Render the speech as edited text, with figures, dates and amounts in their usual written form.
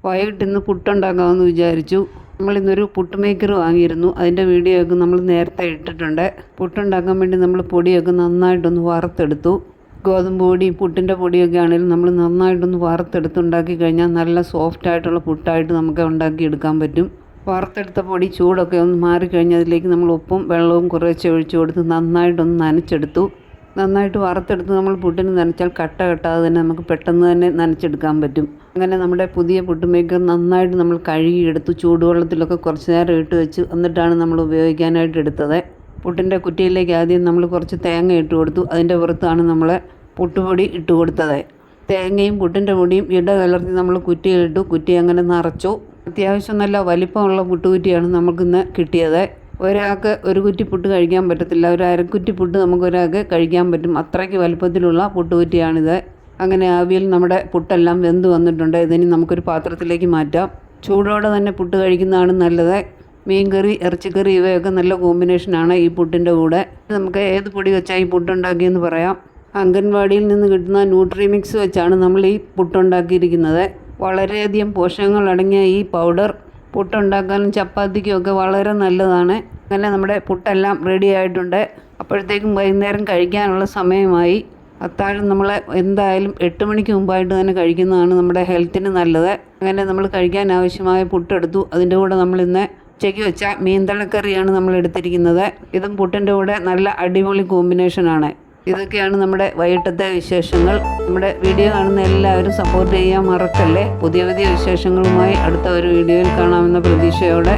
വൈകിട്ട് ഇന്ന് പുട്ടുണ്ടാക്കാമെന്ന് വിചാരിച്ചു. നമ്മളിന്നൊരു പുട്ട് മേക്കർ വാങ്ങിയിരുന്നു. അതിൻ്റെ വീഡിയോ ഒക്കെ നമ്മൾ നേരത്തെ ഇട്ടിട്ടുണ്ട്. പുട്ടുണ്ടാക്കാൻ വേണ്ടി നമ്മൾ പൊടിയൊക്കെ നന്നായിട്ടൊന്ന് വറുത്തെടുത്തു. ഗോതമ്പ് പൊടി പുട്ടിൻ്റെ പൊടിയൊക്കെ ആണെങ്കിലും നമ്മൾ നന്നായിട്ടൊന്ന് വറുത്തെടുത്തുണ്ടാക്കി കഴിഞ്ഞാൽ നല്ല സോഫ്റ്റായിട്ടുള്ള പുട്ടായിട്ട് നമുക്ക് ഉണ്ടാക്കിയെടുക്കാൻ പറ്റും. വറുത്തെടുത്ത പൊടി ചൂടൊക്കെ ഒന്ന് മാറിക്കഴിഞ്ഞാൽ അതിലേക്ക് നമ്മൾ ഉപ്പും വെള്ളവും കുറേശ്ശെ ഒഴിച്ചു കൊടുത്ത് നന്നായിട്ടൊന്ന് നനച്ചെടുത്തു. നന്നായിട്ട് വറുത്തെടുത്ത് നമ്മൾ പുട്ടിന് നനച്ചാൽ കട്ട കെട്ടാതെ തന്നെ നമുക്ക് പെട്ടെന്ന് തന്നെ നനച്ചെടുക്കാൻ പറ്റും. അങ്ങനെ നമ്മുടെ പുതിയ പുട്ട് മേക്കർ നന്നായിട്ട് നമ്മൾ കഴുകിയെടുത്തു. ചൂടുവെള്ളത്തിലൊക്കെ കുറച്ച് നേരം ഇട്ട് വെച്ച് എന്നിട്ടാണ് നമ്മൾ ഉപയോഗിക്കാനായിട്ട് എടുത്തത്. പുട്ടിൻ്റെ കുറ്റിയിലേക്ക് ആദ്യം നമ്മൾ കുറച്ച് തേങ്ങ ഇട്ട് കൊടുത്തു. അതിൻ്റെ പുറത്താണ് നമ്മൾ പുട്ടുപൊടി ഇട്ട് കൊടുത്തത്. തേങ്ങയും പുട്ടിൻ്റെ പൊടിയും കലർത്തി നമ്മൾ കുറ്റിയിലിട്ടു. കുറ്റി അങ്ങനെ നിറച്ചു. അത്യാവശ്യം നല്ല വലിപ്പമുള്ള പുട്ടുകുറ്റിയാണ് നമുക്കിന്ന് കിട്ടിയത്. ഒരാൾക്ക് ഒരു കുറ്റി പുട്ട് കഴിക്കാൻ പറ്റത്തില്ല. ഒരു അരക്കുറ്റി പുട്ട് നമുക്കൊരാൾക്ക് കഴിക്കാൻ പറ്റും. അത്രയ്ക്ക് വലിപ്പത്തിലുള്ള പുട്ടുകുറ്റിയാണിത്. അങ്ങനെ ആവിയിൽ നമ്മുടെ പുട്ടെല്ലാം വെന്ത് വന്നിട്ടുണ്ട്. ഇതിനി നമുക്കൊരു പാത്രത്തിലേക്ക് മാറ്റാം. ചൂടോടെ തന്നെ പുട്ട് കഴിക്കുന്നതാണ് നല്ലത്. മീൻകറി, ഇറച്ചിക്കറി ഇവയൊക്കെ നല്ല കോമ്പിനേഷനാണ് ഈ പുട്ടിൻ്റെ കൂടെ. നമുക്ക് ഏത് പൊടി വെച്ചാൽ ഈ പുട്ടുണ്ടാക്കിയെന്ന് പറയാം. അംഗൻവാടിയിൽ നിന്ന് കിട്ടുന്ന ന്യൂട്രിമിക്സ് വെച്ചാണ് നമ്മൾ ഈ പുട്ടുണ്ടാക്കിയിരിക്കുന്നത്. വളരെയധികം പോഷകങ്ങൾ അടങ്ങിയ ഈ പൗഡർ പുട്ടുണ്ടാക്കാനും ചപ്പാത്തിക്കും ഒക്കെ വളരെ നല്ലതാണ്. അങ്ങനെ നമ്മുടെ പുട്ടെല്ലാം റെഡി ആയിട്ടുണ്ട്. അപ്പോഴത്തേക്കും വൈകുന്നേരം കഴിക്കാനുള്ള സമയമായി. അത്താഴം നമ്മൾ എന്തായാലും 8 മണിക്ക് മുമ്പായിട്ട് തന്നെ കഴിക്കുന്നതാണ് നമ്മുടെ ഹെൽത്തിന് നല്ലത്. അങ്ങനെ നമ്മൾ കഴിക്കാൻ ആവശ്യമായ പുട്ടെടുത്തു. അതിൻ്റെ കൂടെ നമ്മളിന്ന് ഉച്ചയ്ക്ക് വെച്ച മീൻതലക്കറിയാണ് നമ്മൾ എടുത്തിരിക്കുന്നത്. ഇതും പുട്ടിൻ്റെ കൂടെ നല്ല അടിപൊളി കോമ്പിനേഷനാണ്. ഇതൊക്കെയാണ് നമ്മുടെ വൈകിട്ടത്തെ വിശേഷങ്ങൾ. നമ്മുടെ വീഡിയോ കാണുന്ന എല്ലാവരും സപ്പോർട്ട് ചെയ്യാൻ മറക്കല്ലേ. പുതിയ പുതിയ വിശേഷങ്ങളുമായി അടുത്ത ഒരു വീഡിയോയിൽ കാണാമെന്ന പ്രതീക്ഷയോടെ